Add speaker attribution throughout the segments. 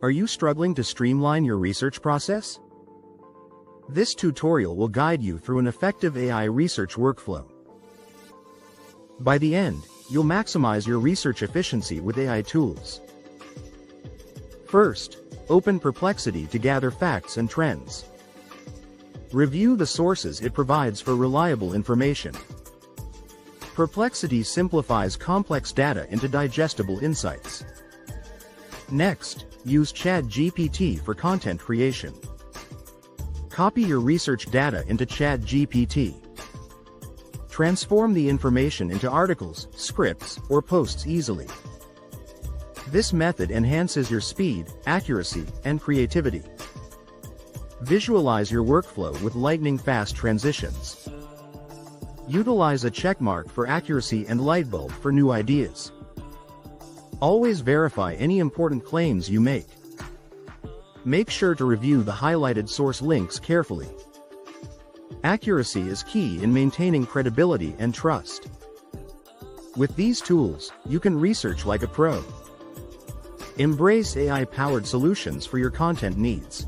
Speaker 1: Are you struggling to streamline your research process? This tutorial will guide you through an effective AI research workflow. By the end, you'll maximize your research efficiency with AI tools. First, open Perplexity to gather facts and trends. Review the sources it provides for reliable information. Perplexity simplifies complex data into digestible insights. Next, use ChatGPT for content creation. Copy your research data into ChatGPT. Transform the information into articles, scripts, or posts easily. This method enhances your speed, accuracy, and creativity. Visualize your workflow with lightning-fast transitions. Utilize a checkmark for accuracy and lightbulb for new ideas. Always verify any important claims you make. Make sure to review the highlighted source links carefully. Accuracy is key in maintaining credibility and trust. With these tools, you can research like a pro. Embrace AI-powered solutions for your content needs.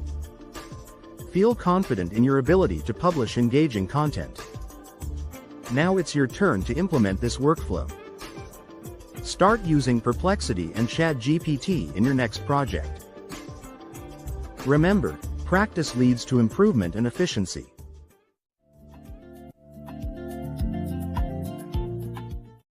Speaker 1: Feel confident in your ability to publish engaging content. Now it's your turn to implement this workflow. Start using Perplexity and ChatGPT in your next project. Remember, practice leads to improvement and efficiency.